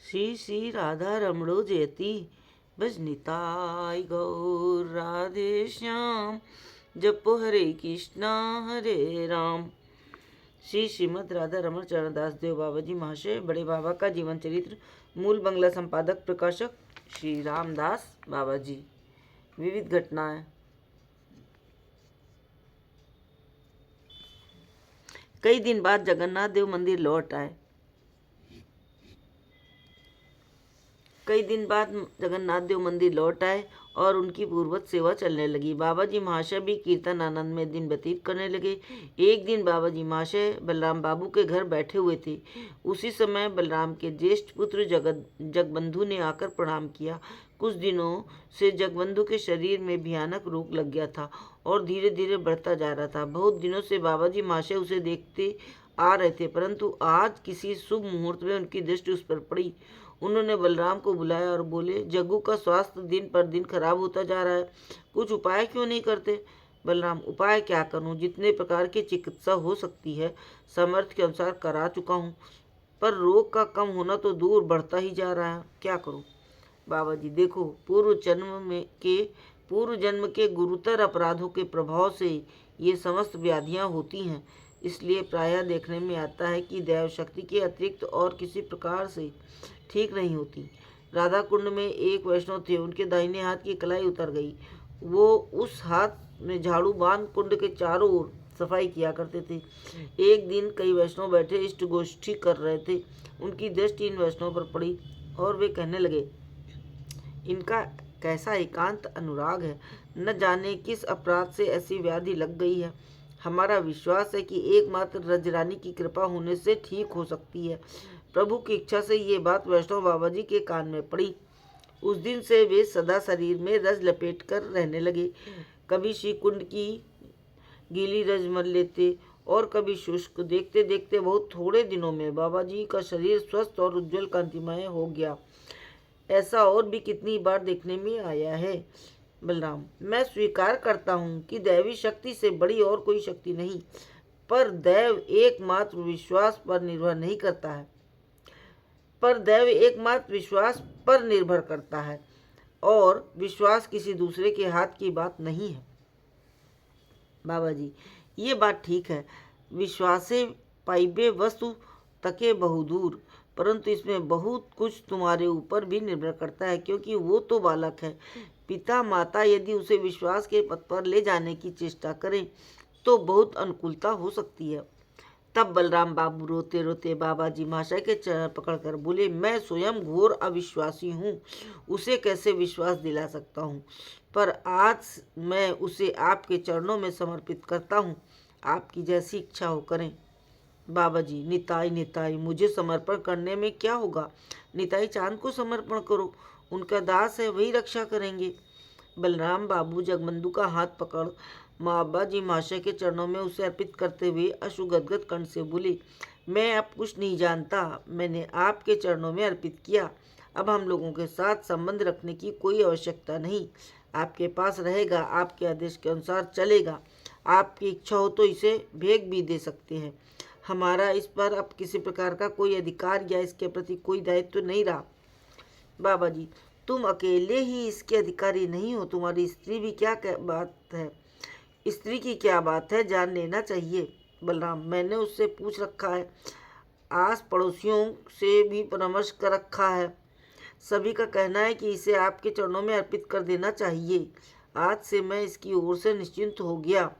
श्री श्री राधा रमणो जयति भज निताय गौर राधे श्याम। जपो हरे कृष्णा हरे राम। श्री श्रीमद राधा रमण चरणदास देव बाबा जी महाशय बड़े बाबा का जीवन चरित्र, मूल बंगला संपादक प्रकाशक श्री रामदास बाबा जी। विविध घटनाएं। कई दिन बाद जगन्नाथ देव मंदिर लौट आए। और उनकी पूर्वत सेवा चलने लगी। बाबा जी महाशय भी कीर्तन आनंद में दिन व्यतीत करने लगे। एक दिन बाबा जी महाशय बलराम बाबू के घर बैठे हुए थे। उसी समय बलराम के ज्येष्ठ पुत्र जगबंधु ने आकर प्रणाम किया। कुछ दिनों से जगबंधु के शरीर में भयानक रोग लग गया था और धीरे धीरे बढ़ता जा रहा था। बहुत दिनों से बाबा जी महाशय उसे देखते आ रहे थे, परंतु आज किसी शुभ मुहूर्त में उनकी दृष्टि उस पर पड़ी। उन्होंने बलराम को बुलाया और बोले, जग्गू का स्वास्थ्य दिन पर दिन खराब होता जा रहा है, कुछ उपाय क्यों नहीं करते? बलराम, उपाय क्या करूं? जितने प्रकार की चिकित्सा हो सकती है सामर्थ्य के अनुसार करा चुका हूं, पर रोग का कम होना तो दूर बढ़ता ही जा रहा है, क्या करूं? बाबा जी, देखो, पूर्व जन्म के गुरुतर अपराधों के प्रभाव से ये समस्त व्याधियां होती हैं। इसलिए प्रायः देखने में आता है कि दैव शक्ति के अतिरिक्त और किसी प्रकार से ठीक नहीं होती। राधा कुंड में एक वैष्णव थे, उनके दाहिने हाथ की कलाई उतर गई। वो उस हाथ में झाड़ू बांध कुंड के चारों ओर सफाई किया करते थे। एक दिन कई वैष्णव बैठे इष्ट गोष्ठी कर रहे थे। उनकी दृष्टि इन वैष्णव पर पड़ी और वे कहने लगे, इनका कैसा एकांत अनुराग है, न जाने किस अपराध से ऐसी व्याधि लग गई है। हमारा विश्वास है कि एकमात्र रजरानी की कृपा होने से ठीक हो सकती है। प्रभु की इच्छा से ये बात वैष्णव बाबा जी के कान में पड़ी। उस दिन से वे सदा शरीर में रज लपेट कर रहने लगे। कभी श्री कुंड की गीली रज मल लेते और कभी शुष्क। देखते देखते बहुत थोड़े दिनों में बाबा जी का शरीर स्वस्थ और उज्जवल कांतिमय हो गया। ऐसा और भी कितनी बार देखने में आया है। बलराम, मैं स्वीकार करता हूँ कि दैवी शक्ति से बड़ी और कोई शक्ति नहीं, पर दैव एकमात्र विश्वास पर निर्भर नहीं करता है और विश्वास किसी दूसरे के हाथ की बात नहीं है। बाबा जी, ये बात ठीक है, विश्वासे पाइबे वस्तु तके बहुदूर, परंतु इसमें बहुत कुछ तुम्हारे ऊपर भी निर्भर करता है, क्योंकि वो तो बालक है। पिता माता यदि उसे विश्वास के पथ पर ले जाने की चेष्टा करें तो बहुत अनुकूलता हो सकती है। तब बलराम बाबू रोते रोते बाबा जी महाशय के चरण पकड़कर बोले, मैं स्वयं घोर अविश्वासी हूँ, उसे कैसे विश्वास दिला सकता हूँ, पर आज मैं उसे आपके चरणों में समर्पित करता हूँ। आपकी जैसी इच्छा हो करें। बाबा जी, निताई निताई, मुझे समर्पण करने में क्या होगा? निताई चांद को समर्पण करो, उनका दास है, वही रक्षा करेंगे। बलराम बाबू जगबंधु का हाथ पकड़ बाबा जी महाशय के चरणों में उसे अर्पित करते हुए अश्रुगदगद कंठ से बोले, मैं अब कुछ नहीं जानता, मैंने आपके चरणों में अर्पित किया। अब हम लोगों के साथ संबंध रखने की कोई आवश्यकता नहीं। आपके पास रहेगा, आपके आदेश के अनुसार चलेगा। आपकी इच्छा हो तो इसे भेंट भी दे सकते हैं। हमारा इस पर अब किसी प्रकार का कोई अधिकार या इसके प्रति कोई दायित्व नहीं रहा। बाबा जी, तुम अकेले ही इसके अधिकारी नहीं हो, तुम्हारी स्त्री भी क्या बात है? स्त्री की क्या बात है, जान लेना चाहिए। बलराम, मैंने उससे पूछ रखा है, आस पड़ोसियों से भी परामर्श कर रखा है। सभी का कहना है कि इसे आपके चरणों में अर्पित कर देना चाहिए। आज से मैं इसकी ओर से निश्चिंत हो गया।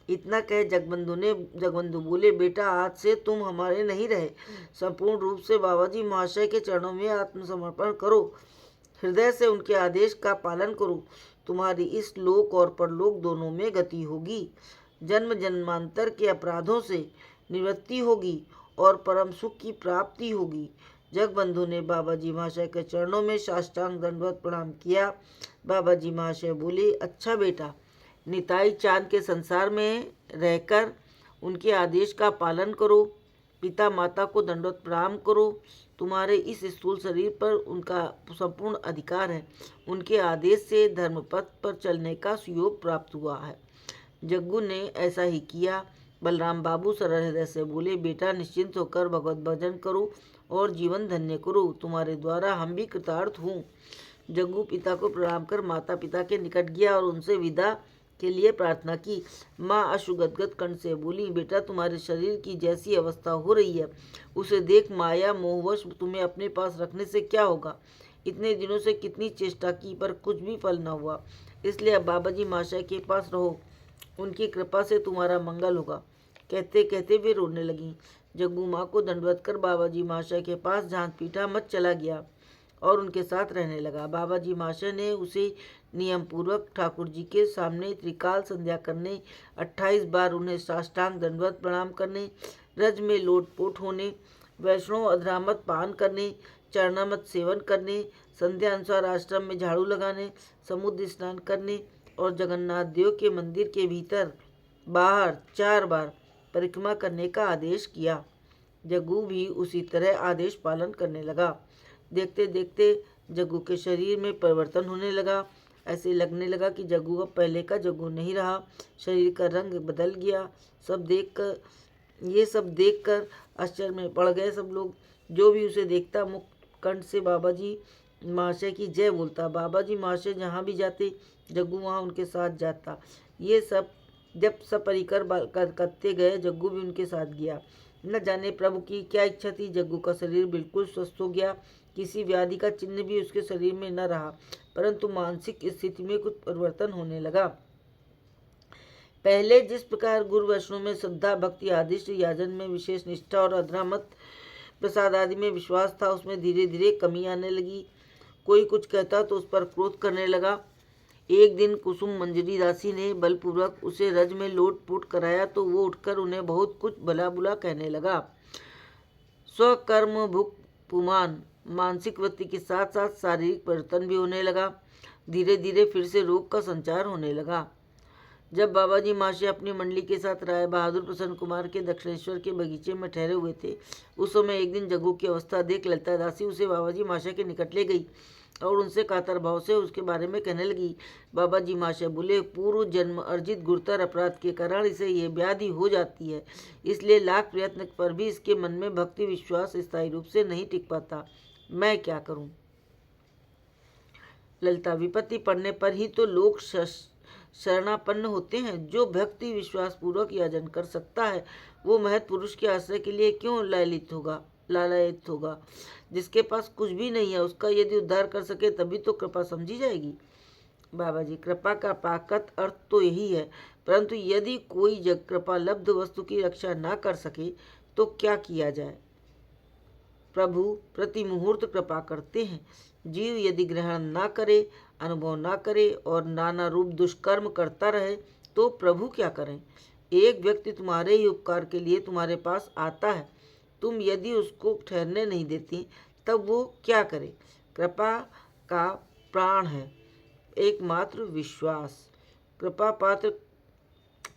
इतना कह जगबंधु बोले, बेटा, आज से तुम हमारे नहीं रहे। संपूर्ण रूप से बाबा जी महाशय के चरणों में आत्मसमर्पण करो, हृदय से उनके आदेश का पालन करो। तुम्हारी इस लोक और परलोक दोनों में गति होगी, जन्म जन्मांतर के अपराधों से निवृत्ति होगी और परम सुख की प्राप्ति होगी। जगबंधु ने बाबा जी महाशय के चरणों में साष्टांग दंडवत प्रणाम किया। बाबा जी महाशय बोले, अच्छा बेटा, निताई चांद के संसार में रहकर उनके आदेश का पालन करो, पिता माता को दंडवत प्रणाम करो। तुम्हारे इस स्थूल शरीर पर उनका संपूर्ण अधिकार है। उनके आदेश से धर्मपथ पर चलने का सुयोग प्राप्त हुआ है। जग्गू ने ऐसा ही किया। बलराम बाबू सरल हृदय से बोले, बेटा, निश्चिंत होकर भगवत भजन करो और जीवन धन्य करो। तुम्हारे द्वारा हम भी कृतार्थ हूँ। जग्गू पिता को प्रणाम कर माता पिता के निकट गया और उनसे विदा के लिए प्रार्थना की। माँ अश्रुगदगद कंठ से बोली, बेटा तुम्हारे शरीर की जैसी अवस्था हो रही है उसे देख माया मोहवश तुम्हें अपने पास रखने से क्या होगा। इतने दिनों से कितनी चेष्टा की पर कुछ भी फल न हुआ, इसलिए अब बाबा जी महाशय के पास रहो, उनकी कृपा से तुम्हारा मंगल होगा। कहते कहते वे रोने लगी। जग्गू माँ को दंडवत कर बाबा जी महाशय के पास जहाँ पीठा मत चला गया और उनके साथ रहने लगा। बाबा जी महाशय ने उसे नियम पूर्वक ठाकुर जी के सामने त्रिकाल संध्या करने, 28 बार उन्हें साष्टांग दंडवत प्रणाम करने, रज में लोटपोट होने, वैष्णव अधरामत पान करने, चरणामत सेवन करने, संध्या अनुसार आश्रम में झाड़ू लगाने, समुद्र स्नान करने और जगन्नाथ देव के मंदिर के भीतर बाहर 4 बार परिक्रमा करने का आदेश किया। जग्गू भी उसी तरह आदेश पालन करने लगा। देखते देखते जग्गू के शरीर में परिवर्तन होने लगा। ऐसे लगने लगा कि जग्गू अब पहले का जग्गू नहीं रहा। शरीर का रंग बदल गया। ये सब देखकर आश्चर्य में पड़ गए सब लोग। जो भी उसे देखता मुख कंठ से बाबा जी महाशय की जय बोलता। बाबा जी महाशय जहाँ भी जाते जग्गू वहाँ उनके साथ जाता। ये सब जब सब परिकर करते गए जग्गू भी उनके साथ गया। न जाने प्रभु की क्या इच्छा थी, जग्गू का शरीर बिल्कुल स्वस्थ हो गया। किसी व्याधि का चिन्ह भी उसके शरीर में न रहा, परंतु मानसिक स्थिति में कुछ परिवर्तन होने लगा। पहले जिस प्रकार गुरु वैष्णव में श्रद्धा भक्ति आदिष्ट याजन में विशेष निष्ठा और अधरामत प्रसाद आदि में विश्वास था, उसमें धीरे धीरे कमी आने लगी। कोई कुछ कहता तो उस पर क्रोध करने लगा। एक दिन कुसुम मंजरी दासी ने बलपूर्वक उसे रज में लोटपोट कराया तो वो उठकर उन्हें बहुत कुछ भला बुला कहने लगा। स्वकर्म भुक पुमान मानसिक वृत्ति के साथ साथ शारीरिक परिवर्तन भी होने लगा। धीरे धीरे फिर से रोग का संचार होने लगा। जब बाबा जी महाशय अपनी मंडली के साथ राय बहादुर प्रसन्न कुमार के दक्षिणेश्वर के बगीचे में ठहरे हुए थे, उस समय एक दिन जग्गू की अवस्था देख ललिता दासी उसे बाबा जी महाशय के निकट ले गई और उनसे कातर भाव से उसके बारे में कहने लगी। बाबा जी महाशय बोले, पूर्व जन्म अर्जित गुरुतर अपराध के कारण इसे ये व्याधि हो जाती है, इसलिए लाख प्रयत्न पर भी इसके मन में भक्ति विश्वास स्थायी रूप से नहीं टिक पाता। मैं क्या करूं? ललिता, विपत्ति पड़ने पर ही तो लोग शरणापन्न होते हैं। जो भक्ति विश्वास पूर्वक याजन कर सकता है वो महत् पुरुष के आश्रय के लिए क्यों लालयित होगा। जिसके पास कुछ भी नहीं है उसका यदि उद्धार कर सके तभी तो कृपा समझी जाएगी। बाबा जी, कृपा का पाकत अर्थ तो यही है, परंतु यदि कोई जग कृपा लब्ध वस्तु की रक्षा ना कर सके तो क्या किया जाए। प्रभु प्रति मुहूर्त कृपा करते हैं। जीव यदि ग्रहण ना करे, अनुभव ना करे और नाना रूप दुष्कर्म करता रहे तो प्रभु क्या करें। एक व्यक्ति तुम्हारे ही उपकार के लिए तुम्हारे पास आता है, तुम यदि उसको ठहरने नहीं देती तब वो क्या करे। कृपा का प्राण है एकमात्र विश्वास। कृपा पात्र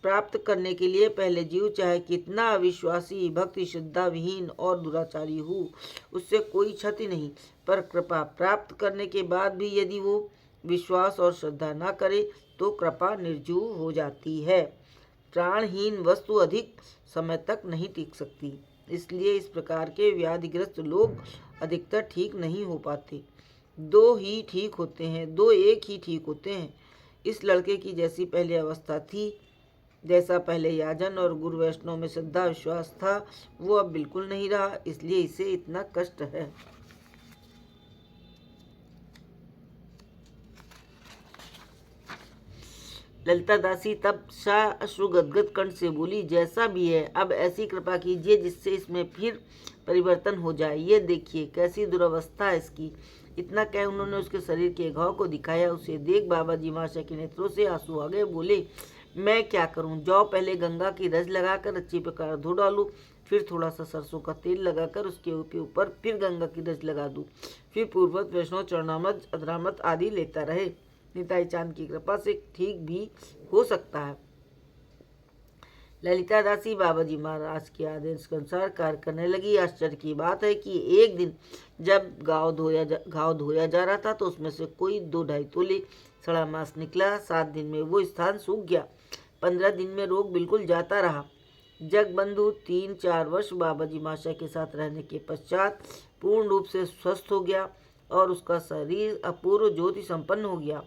प्राप्त करने के लिए पहले जीव चाहे कितना अविश्वासी, भक्ति श्रद्धा विहीन और दुराचारी हो, उससे कोई क्षति नहीं, पर कृपा प्राप्त करने के बाद भी यदि वो विश्वास और श्रद्धा न करे तो कृपा निर्जीव हो जाती है। प्राणहीन वस्तु अधिक समय तक नहीं टिक सकती, इसलिए इस प्रकार के व्याधिग्रस्त लोग अधिकतर ठीक नहीं हो पाते। दो एक ही ठीक होते हैं। इस लड़के की जैसी पहले अवस्था थी, जैसा पहले याजन और गुरु वैष्णव में श्रद्धा विश्वास था, वो अब बिल्कुल नहीं रहा, इसलिए इसे इतना कष्ट है। ललिता दासी तब शाह अश्रुगदगद कंठ से बोली, जैसा भी है अब ऐसी कृपा कीजिए जिससे इसमें फिर परिवर्तन हो जाए। ये देखिए कैसी दुर्अवस्था है इसकी। इतना कह उन्होंने उसके शरीर के घाव को दिखाया। उसे देख बाबा जी महाशय के नेत्रों से आंसू आ गए। बोले, मैं क्या करूं? जाओ पहले गंगा की रज लगाकर अच्छी प्रकार धो डालू, फिर थोड़ा सा सरसों का तेल लगाकर उसके ऊपर फिर गंगा की रज लगा दूं, फिर पूर्वत वैष्णव चरणामत अधरामत आदि लेता रहे। निताई चांद की कृपा से ठीक भी हो सकता है। ललिता दासी बाबा जी महाराज के आदेश के अनुसार कार्य करने लगी। आश्चर्य की बात है कि एक दिन जब घाव धोया जा रहा था तो उसमें से कोई 2-2.5 तोले सड़ा मांस निकला। 7 दिन में वो स्थान सूख गया। 15 दिन में रोग बिल्कुल जाता रहा। जगबंधु 3-4 वर्ष बाबाजी माशा के साथ रहने के पश्चात पूर्ण रूप से स्वस्थ हो गया और उसका शरीर अपूर्व ज्योति संपन्न हो गया।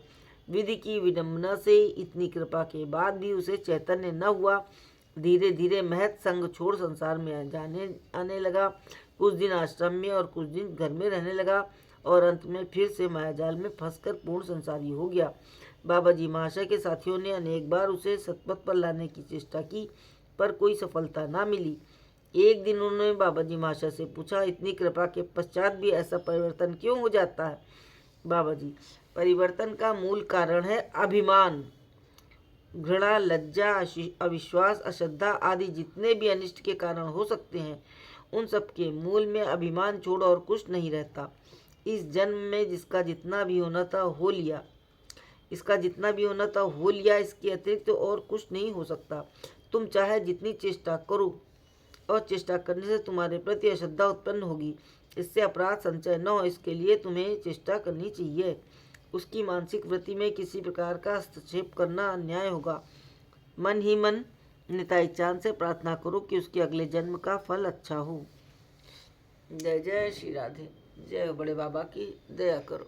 विधि की विडंबना से इतनी कृपा के बाद भी उसे चैतन्य न हुआ। धीरे धीरे महत संग छोड़ संसार में जाने आने लगा। कुछ दिन आश्रम में और कुछ दिन घर में रहने लगा और अंत में फिर से मायाजाल में फंसकर पूर्ण संसारी हो गया। बाबाजी महाशय के साथियों ने अनेक बार उसे सतपथ पर लाने की चेष्टा की, पर कोई सफलता ना मिली। एक दिन उन्होंने बाबाजी महाशय से पूछा, इतनी कृपा के पश्चात भी ऐसा परिवर्तन क्यों हो जाता है? बाबाजी, परिवर्तन का मूल कारण है अभिमान। घृणा, लज्जा, अविश्वास, अश्रद्धा आदि जितने भी अनिष्ट के कारण हो सकते हैं, उन सब के मूल में अभिमान छोड़ और कुछ नहीं रहता। इस जन्म में जिसका जितना भी होना था हो लिया, इसके अतिरिक्त तो और कुछ नहीं हो सकता। तुम चाहे जितनी चेष्टा करो, और चेष्टा करने से तुम्हारे प्रति अश्रद्धा उत्पन्न होगी। इससे अपराध संचय न हो, इसके लिए तुम्हें चेष्टा करनी चाहिए। उसकी मानसिक वृत्ति में किसी प्रकार का हस्तक्षेप करना अन्याय होगा। मन ही मन निताई चांद से प्रार्थना करो कि उसके अगले जन्म का फल अच्छा हो। जय जय श्री राधे। जय बड़े बाबा की दया करो।